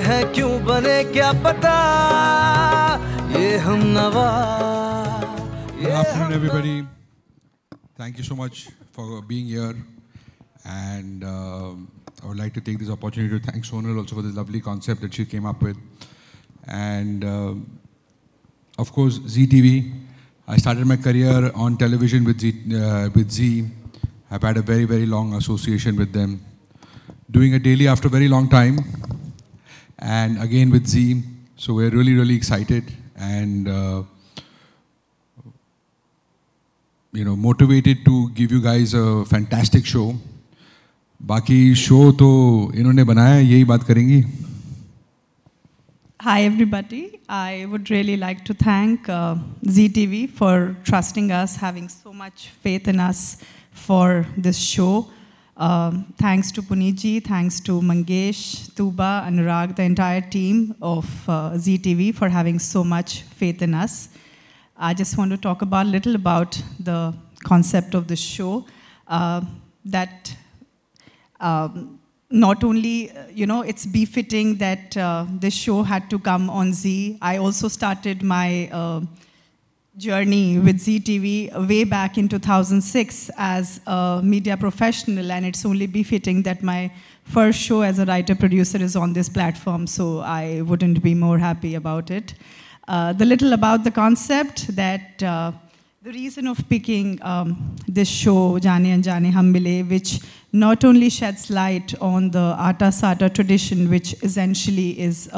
हैं क्यों बने क्या पता ये हम नवा। Good afternoon, everybody. Thank you so much for being here, and I would like to take this opportunity to thank Sonal also for this lovely concept that she came up with, and of course Zee TV. I started my career on television with Zee. I've had a very, very long association with them, doing it daily after a very long time, and again with Zee. So we're really, really excited and motivated to give you guys a fantastic show. बाकी show तो इन्होंने बनाया, यही बात करेंगी. Hi everybody, I would really like to thank Zee TV for trusting us, having so much faith in us for this show. Thanks to Puneet ji, thanks to Mangesh, Tuba, Anurag, the entire team of Zee TV for having so much faith in us. I just want to talk a little about the concept of this show. That not only, it's befitting that this show had to come on Zee. I also started my journey with Zee TV way back in 2006 as a media professional, and it's only befitting that my first show as a writer-producer is on this platform, so I wouldn't be more happy about it. The little about the concept, that the reason of picking this show, Jaane Anjaane Hum Mile, which not only sheds light on the Aata Sata tradition, which essentially is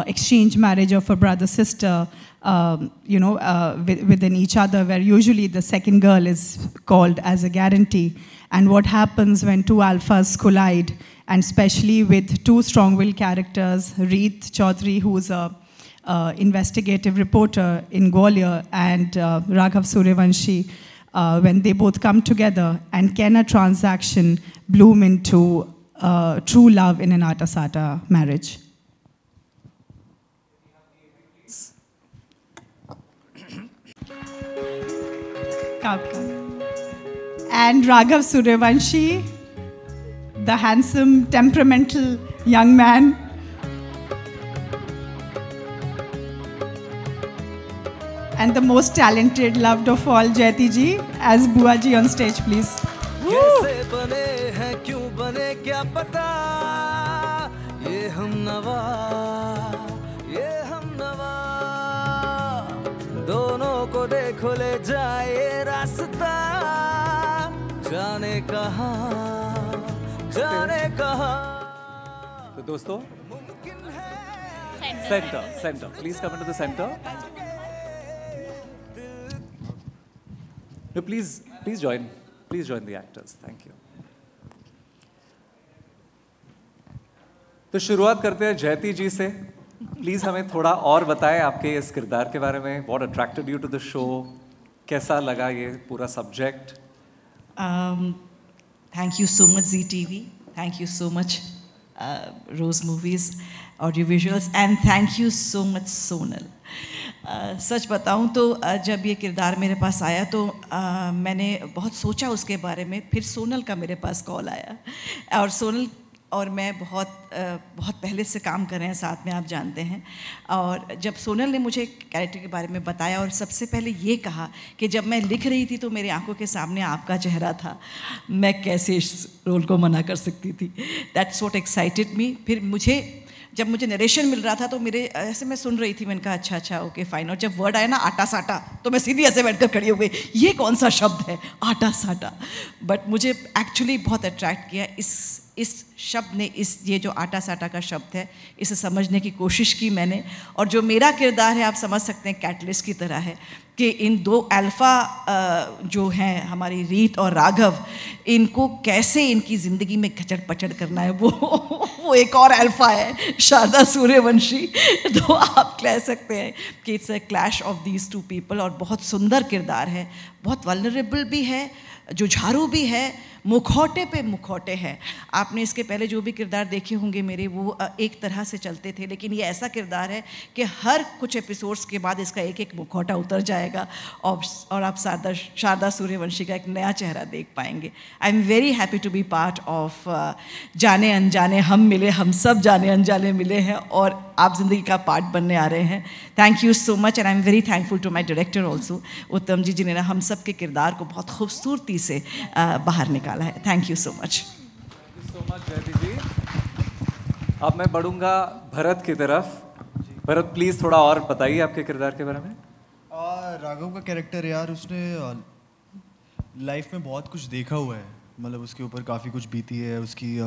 exchange marriage of a brother-sister, within each other, where usually the second girl is called as a guarantee. And what happens when two alphas collide, and especially with two strong-willed characters, Reet Chaudhary, who's a investigative reporter in Gwalior, and Raghav Suryavanshi, when they both come together, and can a transaction bloom into true love in an Aata Sata marriage? And Raghav Suryavanshi, the handsome, temperamental young man. And the most talented, loved of all, Jayati ji, as Bua ji on stage, please. कैसे बने हैं क्यों बने क्या पता ये हम नवा, ये हम नवा, दोनों को देखो ले जाए रास्ता, जाने कहाँ, जाने कहाँ. तो दोस्तों, center, please come into the center. No, please join the actors. Thank you. तो शुरुआत करते हैं जयती जी से. प्लीज हमें थोड़ा और बताएं आपके इस किरदार के बारे में. What attracted you to the show? कैसा लगा ये पूरा subject? Thank you so much Zee TV. Thank you so much Rose Movies, Audiovisuals, and thank you so much Sonal. सच बताऊं तो जब ये किरदार मेरे पास आया तो मैंने बहुत सोचा उसके बारे में. फिर सोनल का मेरे पास कॉल आया, और सोनल और मैं बहुत पहले से काम कर रहे हैं साथ में, आप जानते हैं. और जब सोनल ने मुझे कैरेक्टर के बारे में बताया और सबसे पहले ये कहा कि जब मैं लिख रही थी तो मेरी आंखों के सामने आपका चेहरा था, मैं कैसे इस रोल को मना कर सकती थी. दैट्स व्हाट एक्साइटेड मी. फिर जब मुझे नरेशन मिल रहा था तो मेरे ऐसे मैं सुन रही थी, मैंने कहा अच्छा ओके फाइन. और जब वर्ड आया ना आटा साटा, तो मैं सीधी ऐसे बैठकर खड़ी हो गई, ये कौन सा शब्द है आटा साटा. बट मुझे एक्चुअली बहुत अट्रैक्ट किया इस शब्द ने. ये जो आटा साटा का शब्द है, इसे समझने की कोशिश की मैंने. और जो मेरा किरदार है, आप समझ सकते हैं कैटलिस्ट की तरह है कि इन दो अल्फ़ा जो हैं हमारी रीत और राघव, इनको कैसे इनकी ज़िंदगी में खचड़ पचड़ करना है. वो एक और अल्फ़ा है शारदा सूर्यवंशी. तो आप कह सकते हैं कि it's a clash of these two people. और बहुत सुंदर किरदार है, बहुत वल्नरेबल भी है, जुझारू भी है, मुखौटे पे मुखौटे हैं। आपने इसके पहले जो भी किरदार देखे होंगे मेरे, वो एक तरह से चलते थे, लेकिन ये ऐसा किरदार है कि हर कुछ एपिसोड्स के बाद इसका एक एक मुखौटा उतर जाएगा और आप शारदा सूर्यवंशी का एक नया चेहरा देख पाएंगे। I am very happy to be part of जाने अनजाने हम मिले, हम सब जाने अनजाने मिले हैं और आप ज़िंदगी का पार्ट बनने आ रहे हैं। Thank you so much and I am very thankful to my director also, Uttam ji, जिन्होंने हम सब के किरदार को बहुत खूबसूरती से बाहर निकाला है। Thank you so much. Thank you so much जयति जी। अब मैं बढ़ूंगा भरत की तरफ। भरत प्लीज़ थोड़ा और बताइए आपके किरदार के बारे में। राघव का कैरेक्टर यार, उसने लाइफ में बहुत कुछ देखा हुआ है, मतलब उसके ऊपर काफ़ी कुछ बीती है। उसकी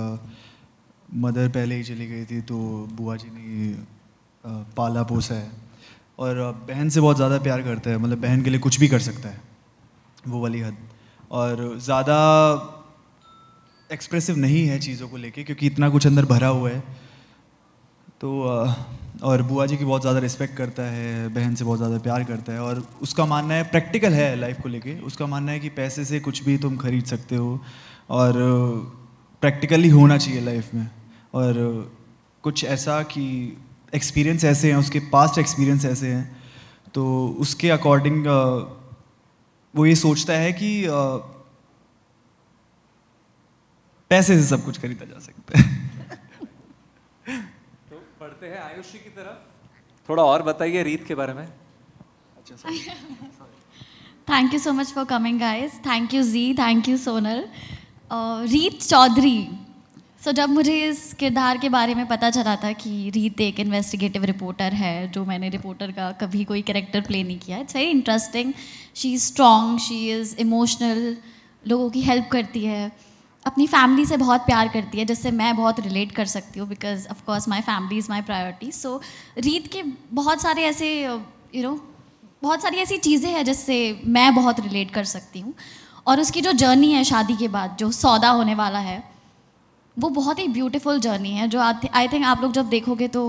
मदर पहले ही चली गई थी, तो बुआ जी ने पाला पोसा है और बहन से बहुत ज़्यादा प्यार करता है, मतलब बहन के लिए कुछ भी कर सकता है, वो वाली हद। और ज़्यादा एक्सप्रेसिव नहीं है चीज़ों को लेके, क्योंकि इतना कुछ अंदर भरा हुआ है। तो और बुआ जी की बहुत ज़्यादा रिस्पेक्ट करता है, बहन से बहुत ज़्यादा प्यार करता है और उसका मानना है, प्रैक्टिकल है लाइफ को लेके, उसका मानना है कि पैसे से कुछ भी तुम खरीद सकते हो और प्रैक्टिकली होना चाहिए लाइफ में। और कुछ ऐसा कि एक्सपीरियंस ऐसे हैं, उसके पास्ट एक्सपीरियंस ऐसे हैं, तो उसके अकॉर्डिंग वो ये सोचता है कि पैसे से सब कुछ खरीदा जा सकता है। तो बढ़ते हैं आयुषी की तरफ। थोड़ा और बताइए रीत के बारे में। Thank you so much for coming guys. Thank you ji, thank you Sonal. Reet Chaudhary. जब मुझे इस किरदार के बारे में पता चला था कि रीत एक इन्वेस्टिगेटिव रिपोर्टर है, जो मैंने रिपोर्टर का कभी कोई कैरेक्टर प्ले नहीं किया, it's very interesting. She is strong, she is emotional, लोगों की हेल्प करती है, अपनी फैमिली से बहुत प्यार करती है, जिससे मैं बहुत रिलेट कर सकती हूँ, because of course my family is my priority. So Reet के बहुत सारे ऐसे बहुत सारी ऐसी चीज़ें हैं जिससे मैं बहुत रिलेट कर सकती हूँ। और उसकी जो जर्नी है शादी के बाद, जो सौदा होने वाला है, वो बहुत ही ब्यूटीफुल जर्नी है, जो आई थिंक आप लोग जब देखोगे तो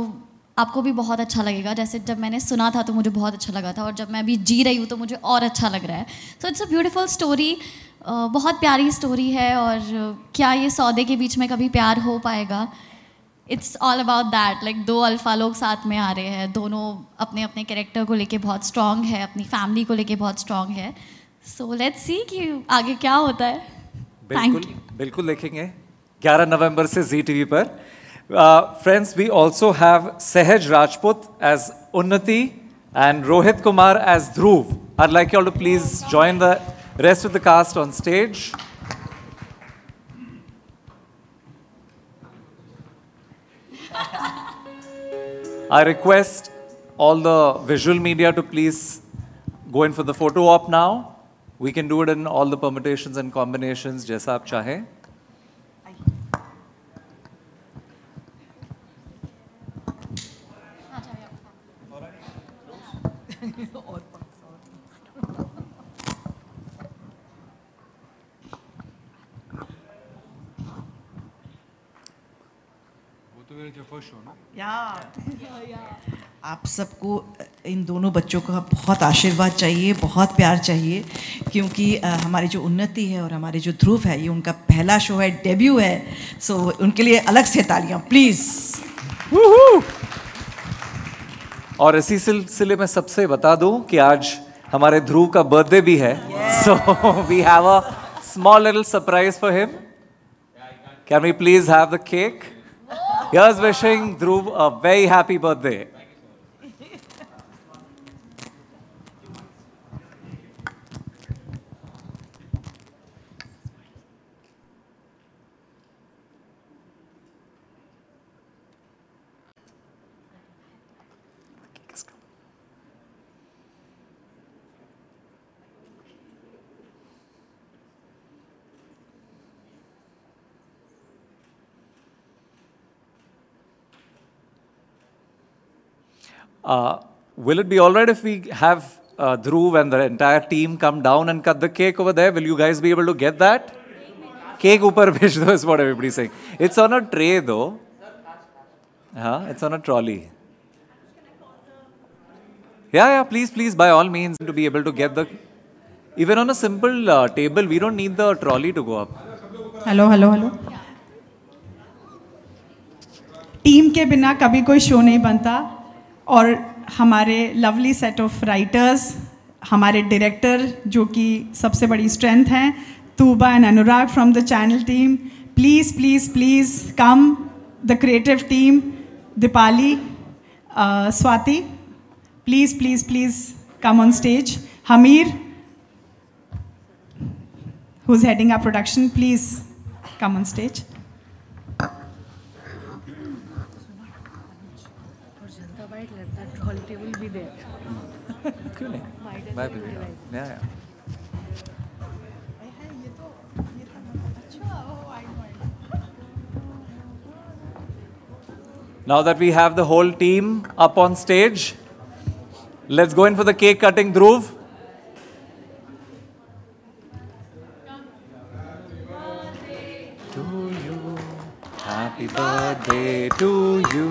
आपको भी बहुत अच्छा लगेगा। जैसे जब मैंने सुना था तो मुझे बहुत अच्छा लगा था, और जब मैं अभी जी रही हूँ तो मुझे और अच्छा लग रहा है। So it's a beautiful story, बहुत प्यारी स्टोरी है। और क्या ये सौदे के बीच में कभी प्यार हो पाएगा? It's all about that, like दो अल्फा लोग साथ में आ रहे हैं, दोनों अपने अपने कैरेक्टर को लेके बहुत स्ट्रॉन्ग है, अपनी फैमिली को लेके बहुत स्ट्रॉन्ग है। सो लेट्स सी कि आगे क्या होता है। बिल्कुल बिल्कुल देखेंगे 11 नवंबर से जी टीवी पर। फ्रेंड्स, वी ऑल्सो हैव सहज राजपूत एज उन्नति and Rohit Kumar as Dhruv. I'd like you all to please join the rest of the cast on stage. I request all the visual media to please go in for the photo op now. We can do it in all the permutations and combinations जैसा आप चाहें. आप सबको इन दोनों बच्चों का बहुत आशीर्वाद चाहिए, बहुत प्यार चाहिए, क्योंकि हमारी जो उन्नति है और हमारे जो ध्रुव है, ये उनका पहला शो है, डेब्यू है। सो उनके लिए अलग से तालियां प्लीज। और इसी सिलसिले में सबसे बता दूं कि आज हमारे ध्रुव का बर्थडे भी है, so we have a small little surprise for him. Can we please have the cake? Here's wishing Dhruv a very happy birthday. Will it be all right if we have Dhruv and the entire team come down and cut the cake over there? Will you guys be able to get that? Cake upar bhej do is what everybody's saying. It's on a tray though. It's on a trolley. Yeah, please, by all means, to be able to get the... Even on a simple table, we don't need the trolley to go up. Hello hello hello. Team के बिना कभी कोई show नहीं बनता और हमारे lovely set of writers, हमारे director जो कि सबसे बड़ी स्ट्रेंथ हैं, Tuba and Anurag from the channel team, please please please come, the creative team, Deepali, Swati, please please please come on stage. Hamir, who's heading our production, please come on stage. Now that we have the whole team up on stage, let's go in for the cake cutting, Dhruv. Happy birthday to you.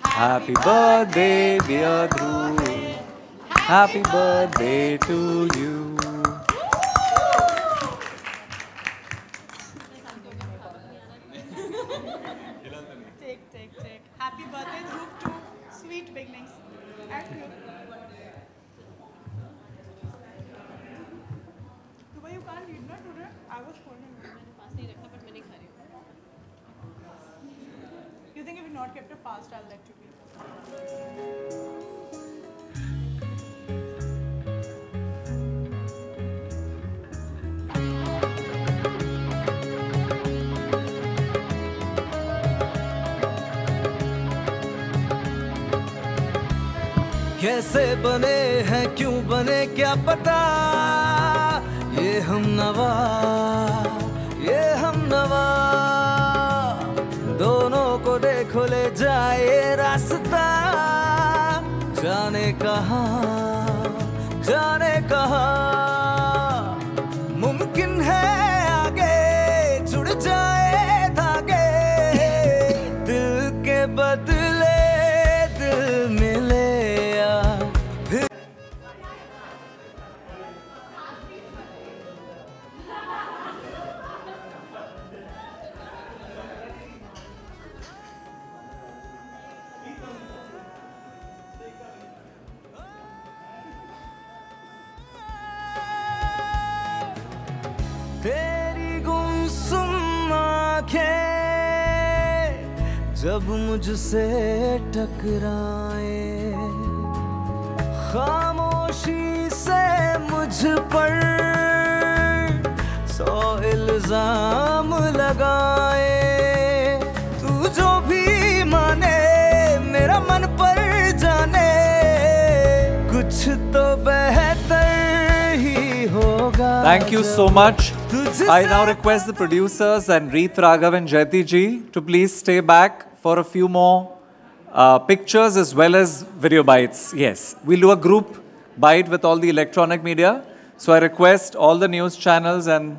Happy birthday, dear Dhruv. Happy birthday to you. Take. Happy birthday, Dhruv, to sweet beginnings. And you. You can't read that today. I was holding it. You think if you not kept it fast, I'll let you be. कैसे बने हैं, क्यों बने, क्या पता, ये हम नवा दोनों को देखो ले जाए रास्ता, जाने कहाँ मुमकिन है आगे जुड़ जाए धागे, दिल के बदले दिल मिले यार। तेरी गुमसुम आँखें जब मुझसे टकराए, खामोशी से मुझ पर 100 इल्जाम लगाए, तू जो भी माने मेरा मन पर जाने, कुछ तो बेहतर ही होगा। Thank you so much. I now request the producers and Reet Raghav and Jayati ji to please stay back for a few more pictures as well as video bites. Yes, we'll do a group bite with all the electronic media. So I request all the news channels and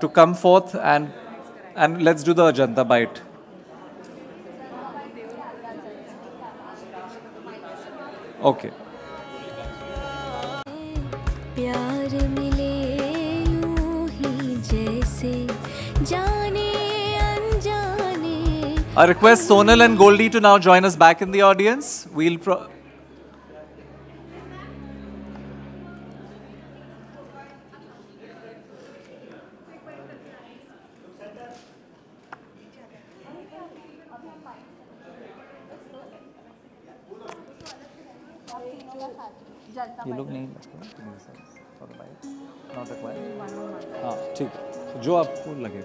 to come forth and let's do the Ajanta bite. Okay. प्यार मिले यूं ही जैसे जाने अनजाने। I request Sonal and Goldie to now join us back in the audience. We'll ये लोग नहीं for the bite, not required. हाँ ठीक है, जो आपको लगे।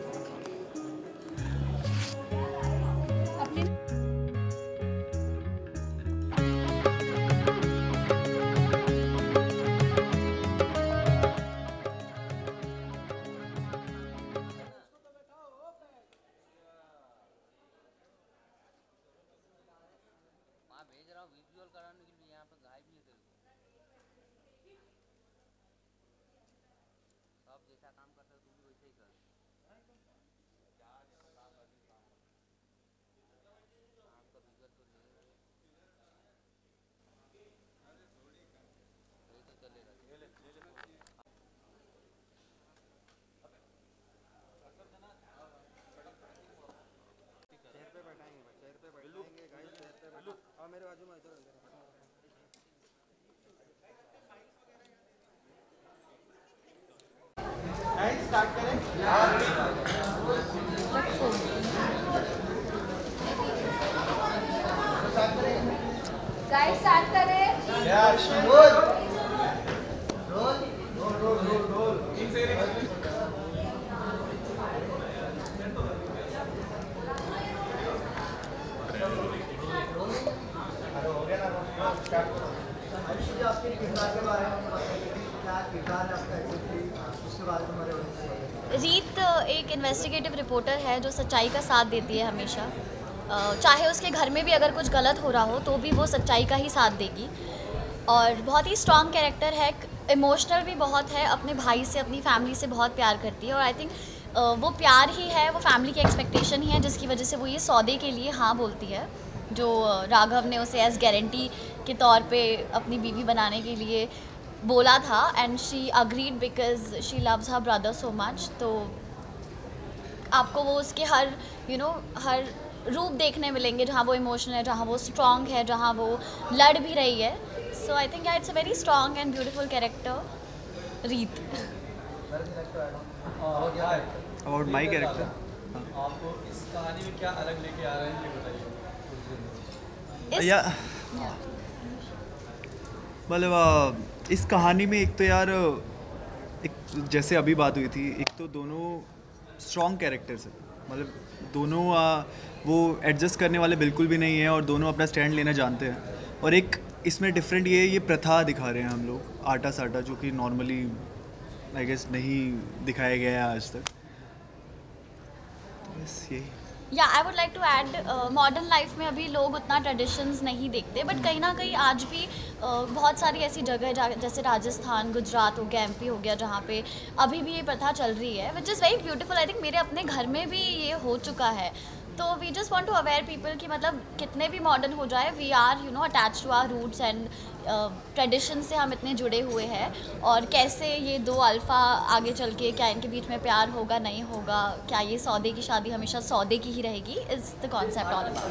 गाइस स्टार्ट करें। रीत एक इन्वेस्टिगेटिव रिपोर्टर है जो सच्चाई का साथ देती है हमेशा। चाहे उसके घर में भी अगर कुछ गलत हो रहा हो तो भी वो सच्चाई का ही साथ देगी। और बहुत ही स्ट्रॉन्ग कैरेक्टर है, इमोशनल भी बहुत है, अपने भाई से अपनी फैमिली से बहुत प्यार करती है। और आई थिंक वो प्यार ही है, वो फैमिली की एक्सपेक्टेशन ही है जिसकी वजह से वो ये सौदे के लिए हाँ बोलती है, जो राघव ने उसे एज गारंटी के तौर पे अपनी बीवी बनाने के लिए बोला था। And she agreed because she loves her brother so much. तो आपको वो उसके हर हर रूप देखने मिलेंगे, जहाँ वो इमोशनल है, जहाँ वो स्ट्रॉन्ग है, जहाँ वो लड़ भी रही है। So I think it's a very strong and beautiful character Reet. About my character, आपको इस कहानी में क्या अलग लेके आ रहे हैं ये बताइए। मतलब इस कहानी में एक तो यार, एक जैसे अभी बात हुई थी, एक तो दोनों स्ट्रॉन्ग कैरेक्टर्स हैं, मतलब दोनों वो एडजस्ट करने वाले बिल्कुल भी नहीं है और दोनों अपना स्टैंड लेना जानते हैं। और एक इसमें डिफरेंट ये प्रथा दिखा रहे हैं हम लोग, आटा साटा, जो कि नॉर्मली आई गेस नहीं दिखाया गया है आज तक। बस यही। या I would like to add, modern life में अभी लोग उतना ट्रेडिशंस नहीं देखते, बट कहीं ना कहीं आज भी बहुत सारी ऐसी जगह जैसे राजस्थान, गुजरात हो गया, MP हो गया, जहाँ पे अभी भी ये प्रथा चल रही है, which is very beautiful. I think मेरे अपने घर में भी ये हो चुका है। तो we just want to aware people कि मतलब कितने भी मॉडर्न हो जाए, we are attach to our roots and tradition से हम इतने जुड़े हुए हैं। और कैसे ये दो अल्फ़ा आगे चल के, क्या इनके बीच में प्यार होगा, नहीं होगा, क्या ये सौदे की शादी हमेशा सौदे की ही रहेगी, is the concept all about.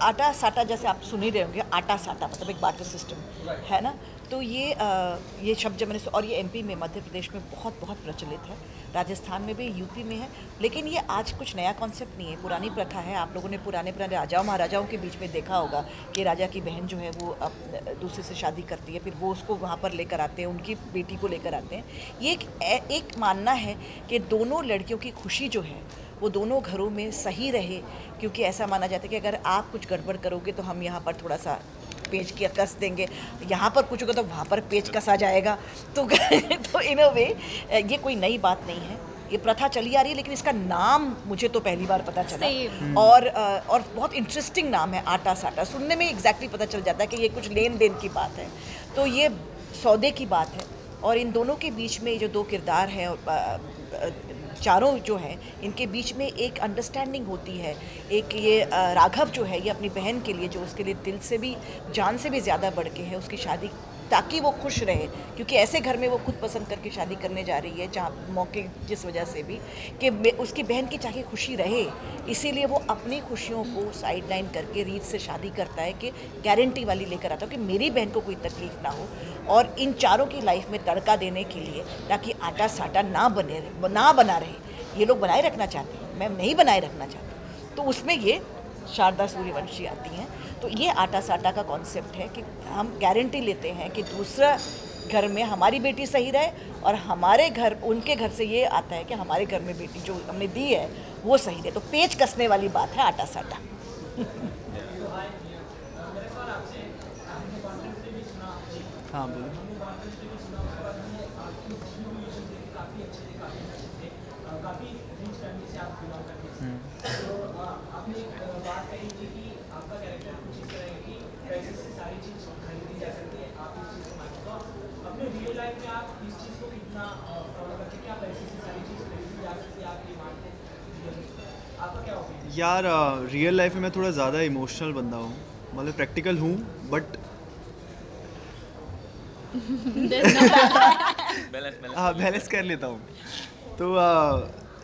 आटा साटा जैसे आप सुन ही रहे होंगे, आटा साटा मतलब एक बाटर सिस्टम है ना। तो ये शब्द जब मैंने, और ये MP में, मध्य प्रदेश में बहुत बहुत प्रचलित है, राजस्थान में भी, UP में है। लेकिन ये आज कुछ नया कॉन्सेप्ट नहीं है, पुरानी प्रथा है। आप लोगों ने पुराने राजाओं महाराजाओं के बीच में देखा होगा कि राजा की बहन जो है वो दूसरे से शादी करती है, फिर वो उसको वहाँ पर लेकर आते हैं, उनकी बेटी को लेकर आते हैं। ये एक मानना है कि दोनों लड़कियों की खुशी जो है वो दोनों घरों में सही रहे, क्योंकि ऐसा माना जाता है कि अगर आप कुछ गड़बड़ करोगे तो हम यहाँ पर थोड़ा सा पेच की कस देंगे, यहाँ पर कुछ होगा तो वहाँ पर पेच कसा जाएगा। तो इन अ वे ये कोई नई बात नहीं है, ये प्रथा चली आ रही है। लेकिन इसका नाम मुझे तो पहली बार पता चला, और बहुत इंटरेस्टिंग नाम है, आटा साटा। सुनने में एग्जैक्टली पता चल जाता है कि ये कुछ लेन देन की बात है, तो ये सौदे की बात है। और इन दोनों के बीच में जो दो किरदार हैं, चारों जो हैं, इनके बीच में एक अंडरस्टैंडिंग होती है। एक ये राघव जो है, ये अपनी बहन के लिए, जो उसके लिए दिल से भी, जान से भी ज़्यादा बढ़ के है, उसकी शादी, ताकि वो खुश रहे, क्योंकि ऐसे घर में वो खुद पसंद करके शादी करने जा रही है, जहाँ मौके जिस वजह से भी कि उसकी बहन की चाहे खुशी रहे, इसीलिए वो अपनी खुशियों को साइड लाइन करके रीत से शादी करता है, कि गारंटी वाली लेकर आता है कि मेरी बहन को कोई तकलीफ ना हो। और इन चारों की लाइफ में तड़का देने के लिए, ताकि आटा साटा ना बना रहे, ये लोग बनाए रखना चाहते हैं, मैं नहीं बनाए रखना चाहती, तो उसमें ये शारदा सूर्यवंशी आती हैं। तो ये आटा साटा का कॉन्सेप्ट है कि हम गारंटी लेते हैं कि दूसरा घर में हमारी बेटी सही रहे, और हमारे घर, उनके घर से ये आता है कि हमारे घर में बेटी जो हमने दी है वो सही रहे। तो पेच कसने वाली बात है आटा साटा। हाँ बोलो। यार रियल लाइफ में मैं थोड़ा ज़्यादा इमोशनल बंदा हूँ, मतलब प्रैक्टिकल हूँ, बट हाँ बैलेंस कर लेता हूँ। तो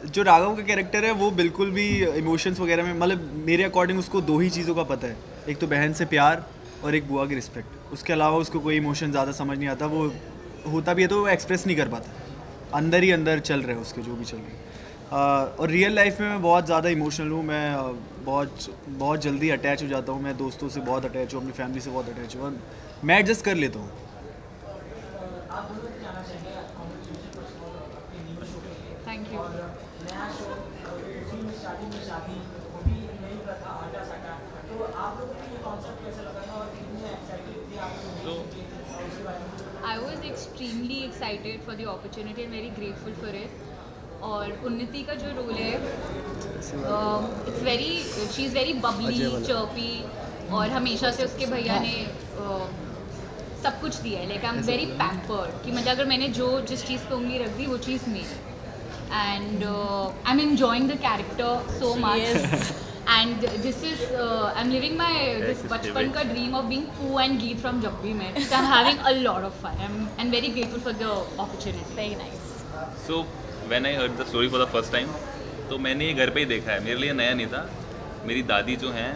जो राघव का कैरेक्टर है वो बिल्कुल भी इमोशंस वगैरह में, मतलब मेरे अकॉर्डिंग उसको दो ही चीज़ों का पता है, एक तो बहन से प्यार और एक बुआ की रिस्पेक्ट। उसके अलावा उसको कोई इमोशन ज़्यादा समझ नहीं आता, वो होता भी है तो वो एक्सप्रेस नहीं कर पाता, अंदर ही अंदर चल रहा है उसके जो भी चल रहा है। और रियल लाइफ में मैं बहुत ज़्यादा इमोशनल हूँ, मैं बहुत जल्दी अटैच हो जाता हूँ, मैं दोस्तों से बहुत अटैच हूँ, अपनी फैमिली से बहुत अटैच हूँ, मैं एडजस्ट कर लेता हूँ। Thank you. I was extremely excited for the opportunity and very grateful for it. और उन्नति का जो रोल है, she is very Babli, chirpy, और हमेशा से उसके भैया ने सब कुछ दिया है। Like I am very pampered कि मतलब अगर मैंने जिस चीज़ पे उंगली रख दी वो चीज़ मेरी। And I am enjoying the character so much. And this is, I'm living this बचपन का dream of being Pooh and Geet from Jab We Met. So I'm having a lot of fun. I'm very grateful for the opportunity. Very nice. So when I heard the story for the first time, तो मैंने ये घर पे ही देखा है, मेरे लिए नया नहीं था। मेरी दादी जो हैं,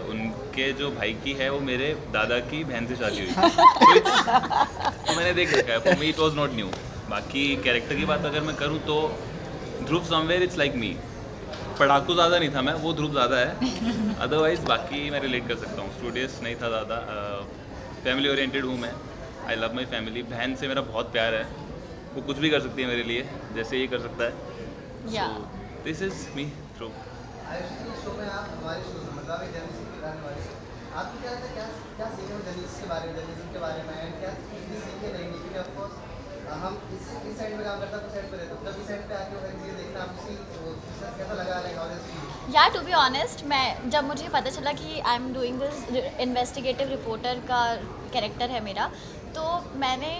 उनके जो भाई की है वो मेरे दादा की बहन से शादी हुई। तो मैंने देख रखा है, for me it was not new. बाकी कैरेक्टर की बात अगर मैं करूँ तो ध्रुव समवेयर इट्स लाइक मी। पढ़ाकू ज़्यादा नहीं था मैं, वो ध्रुव ज़्यादा है। अदरवाइज़ बाकी मैं रिलेट कर सकता हूँ। स्टूडियस नहीं था ज़्यादा, फैमिली ओरिएंटेड हूँ मैं। I love my family. बहन से मेरा बहुत प्यार है, वो कुछ भी कर सकती है मेरे लिए, जैसे ये कर सकता है। दिस इज मी ध्रुव। हम इस साइड में काम करता है, उस साइड पे रहते हैं, जब इस साइड पे आके वो चीज़ देखना आपको कैसा लगा रहेगा? या टू बी ऑनेस्ट, मैं जब मुझे पता चला कि I am doing this investigative reporter का कैरेक्टर है मेरा, तो मैंने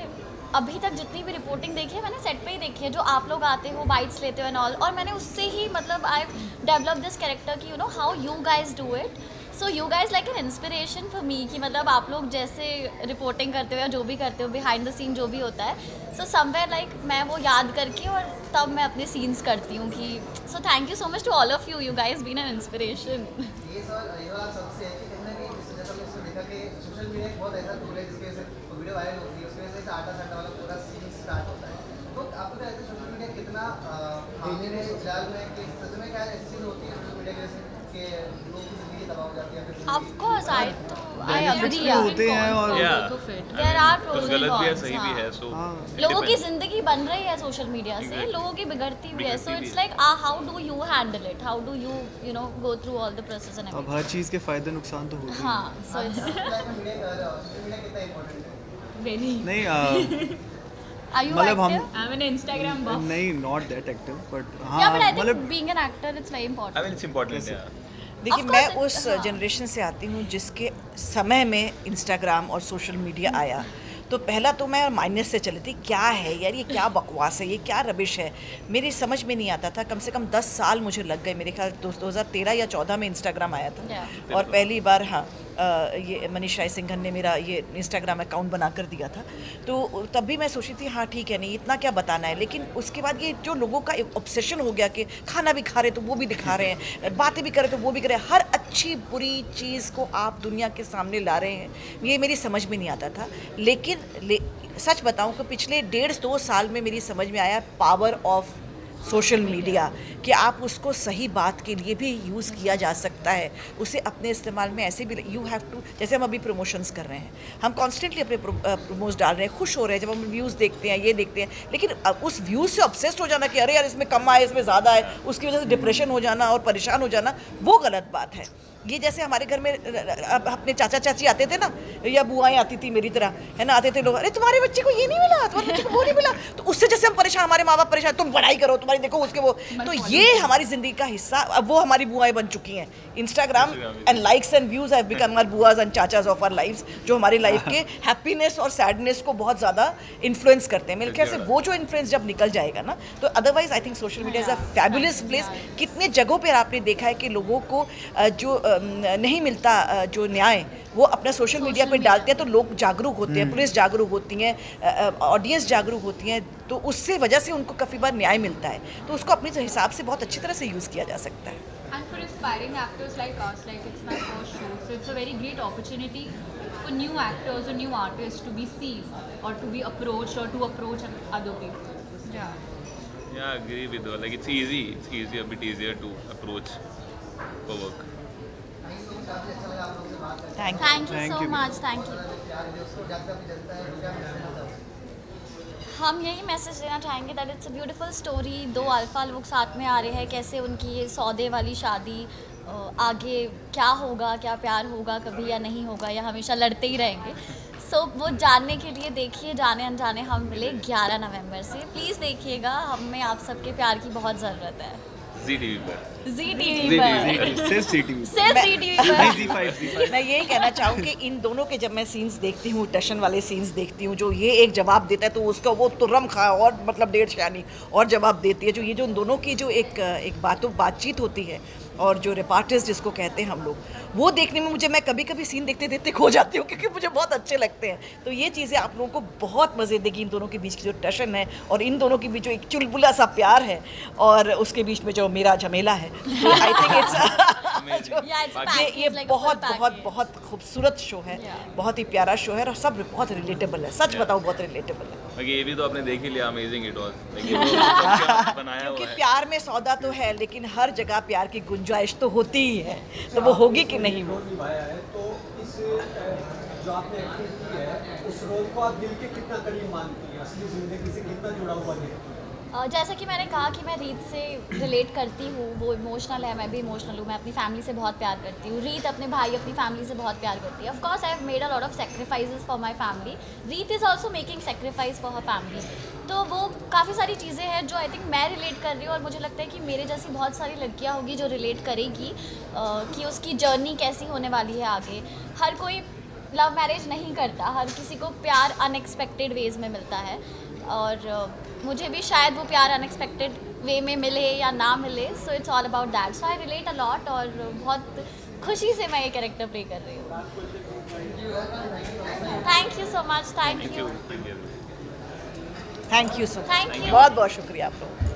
अभी तक जितनी भी रिपोर्टिंग देखी है मैंने सेट पे ही देखी है, जो आप लोग आते हो, बाइट्स लेते हो एंड ऑल, और मैंने उससे ही मतलब आई डेवलप दिस कैरेक्टर कि you know how you guys do it. So you guys like an inspiration for me कि मतलब आप लोग जैसे रिपोर्टिंग करते हो या जो भी करते हो, बिहाइंड द सीन जो भी होता है, सो समवेयर लाइक मैं वो याद करके और तब मैं अपने सीन्स करती हूँ कि so thank you so much to all of you, you guys been an inspiration. ये सवाल सबसे है कि कहीं ना कहीं जैसा हमने देखा कि सोशल मीडिया एक बहुत ऐसा टूल है जिसकी वजह से वीडियो वायरल होती है, उसकी वजह से आटा वाला पूरा सीन स्टार्ट होता है। तो आपको क्या लगता है सोशल मीडिया कितना हामिल है फिलहाल में, कि सच में क्या ऐसी चीज़ होती है सोशल मीडिया की वजह से कि लोगों की ज़िंदगी तबाह हो जाती है? Of course, I agree. होते हैं और there are pros and गलत भी है, cons, सही भी है। सो लोगों की जिंदगी बन रही है सोशल मीडिया से, लोगों की बिगड़ती भी है। So it's like how do you handle it, how do you know go through all the process and अब हर चीज़ के फायदे नुकसान तो होते हैं। हाँ, सो इट्स वेरी नहीं Are you मतलब active? I'm an Instagram buff. नहीं, not that active, but हाँ Yeah, but I think मतलब being an actor it's very important. I mean it's important, yeah. देखिए मैं उस जनरेशन से आती हूँ जिसके समय में इंस्टाग्राम और सोशल मीडिया आया, तो पहला तो मैं माइनस से चली थी, क्या है यार, ये क्या बकवास है, ये क्या रबिश है, मेरी समझ में नहीं आता था। कम से कम 10 साल मुझे लग गए, मेरे ख्याल 2013 या 14 में इंस्टाग्राम आया था। और पहली बार हाँ ये मनीष राय सिंघन ने मेरा ये इंस्टाग्राम अकाउंट बना कर दिया था, तो तब भी मैं सोची थी हाँ ठीक है, नहीं इतना क्या बताना है। लेकिन उसके बाद ये जो लोगों का ऑब्सेशन हो गया कि खाना भी खा रहे तो वो भी दिखा रहे हैं, बातें भी कर रहे तो वो भी कर रहे हैं, हर अच्छी बुरी चीज़ को आप दुनिया के सामने ला रहे हैं, ये मेरी समझ में नहीं आता था। लेकिन सच बताऊं कि पिछले 1.5-2 साल में मेरी समझ में आया पावर ऑफ सोशल मीडिया, कि आप उसको सही बात के लिए भी यूज़ किया जा सकता है, उसे अपने इस्तेमाल में ऐसे भी यू हैव टू। जैसे हम अभी प्रमोशंस कर रहे हैं, हम कॉन्स्टेंटली अपने प्रमोश डाल रहे हैं, खुश हो रहे हैं जब हम व्यूज़ देखते हैं, ये देखते हैं, लेकिन उस व्यूज़ से ऑब्सेस्ड हो जाना कि अरे यार इसमें कम आए, इसमें ज़्यादा है, उसकी वजह से डिप्रेशन हो जाना और परेशान हो जाना, वो गलत बात है। ये जैसे हमारे घर में अपने चाचा चाची आते थे ना, या बुआएं आती थी मेरी तरह, है ना, आते थे लोग, अरे तुम्हारे बच्चे को ये नहीं मिला, तुम्हारे बच्चे को वो नहीं मिला, तो उससे जैसे हम परेशान, हमारे माँ बाप परेशान, तुम पढ़ाई करो, तुम्हारी देखो उसके वो, तो ये हमारी ज़िंदगी का हिस्सा, अब वो हमारी बुआएं बन चुकी हैं। Instagram and likes and views have become our बुआज एंड चाचाज ऑफ आवर लाइफ्स, जो हमारी लाइफ के हैप्पीनेस और सैडनेस को बहुत ज़्यादा इन्फ्लुएंस करते हैं। मेरे ख्याल से वो जो इन्फ्लुएंस जब निकल जाएगा ना, तो otherwise I think social media is a fabulous place. कितने जगहों पर आपने देखा है कि लोगों को जो नहीं मिलता जो न्याय, वो अपना सोशल मीडिया पे डालते हैं तो लोग जागरूक होते हैं, पुलिस जागरूक होती हैं, ऑडियंस जागरूक होती हैं, तो उससे वजह से उनको काफ़ी बार न्याय मिलता है, तो उसको अपने हिसाब से बहुत अच्छी तरह से यूज़ किया जा सकता है। And for aspiring actors like us, like it's my first show, so it's a very great opportunity for new actors or new artists to be seen or to be approached or to approach other people. Yeah, I agree with you. Like it's easy, a bit easier to approach for work. Thank you so much. Thank you. हम यही message देना चाहेंगे that it's a beautiful story. 2 alpha लोग साथ में आ रहे हैं, कैसे उनकी ये सौदे वाली शादी, आगे क्या होगा, क्या प्यार होगा कभी या नहीं होगा, या हमेशा लड़ते ही रहेंगे। सो वो जानने के लिए देखिए जाने अनजाने हम मिले 11 नवंबर से। प्लीज़ देखिएगा, हमें आप सबके प्यार की बहुत ज़रूरत है। जी टीवी पर, सिर्फ सी टीवी पर। मैं यही कहना चाहूँ कि इन दोनों के जब मैं सीन्स देखती हूँ, टशन वाले सीन्स देखती हूँ, जो ये एक जवाब देता है तो उसका वो तुर्रम खा और मतलब 1.5 शानी और जवाब देती है, जो ये जो उन दोनों की जो एक बातचीत होती है और जो रिपार्टर्स जिसको कहते हैं हम लोग, वो देखने में मुझे, मैं कभी कभी सीन देखते देखते खो जाती हूँ क्योंकि मुझे बहुत अच्छे लगते हैं। तो ये चीज़ें आप लोगों को बहुत मज़े देगी, इन दोनों के बीच की जो टशन है और इन दोनों के बीच जो एक चुलबुला सा प्यार है और उसके बीच में जो मेरा झमेला है, तो आई थिंक ये बहुत बहुत बहुत खूबसूरत शो है, बहुत ही प्यारा शो है और सब बहुत रिलेटेबल है। सच बताऊँ, बहुत रिलेटेबल है। ये भी तो आपने देख ही लिया, अमेजिंग इट वाज, बनाया हुआ है। प्यार में सौदा तो है, लेकिन हर जगह प्यार की गुंजाइश तो होती ही है, तो वो होगी कि नहीं वो। तो इस जो आपने एक्टिंग की है, उस रोल को आप दिल के कितना करीब मानती हैं, असली जिंदगी से कितना जुड़ा हुआ है? जैसा कि मैंने कहा कि मैं रीत से रिलेट करती हूँ, वो इमोशनल है, मैं भी इमोशनल हूँ, मैं अपनी फैमिली से बहुत प्यार करती हूँ, रीत अपने भाई अपनी फैमिली से बहुत प्यार करती है। Of course I have made a lot of sacrifices for my family, Reet is also making sacrifice for her family. तो वो काफ़ी सारी चीज़ें हैं जो आई थिंक मैं रिलेट कर रही हूँ और मुझे लगता है कि मेरे जैसी बहुत सारी लड़कियाँ होगी जो रिलेट करेगी कि उसकी जर्नी कैसी होने वाली है आगे। हर कोई लव मैरिज नहीं करता, हर किसी को प्यार अनएक्सपेक्टेड वेज में मिलता है और मुझे भी शायद वो प्यार अनएक्सपेक्टेड वे में मिले या ना मिले। So it's all about that, so I relate a lot और बहुत खुशी से मैं ये कैरेक्टर प्ले कर रही हूँ। Thank you so much. Thank you so much. बहुत बहुत शुक्रिया आप लोगों का।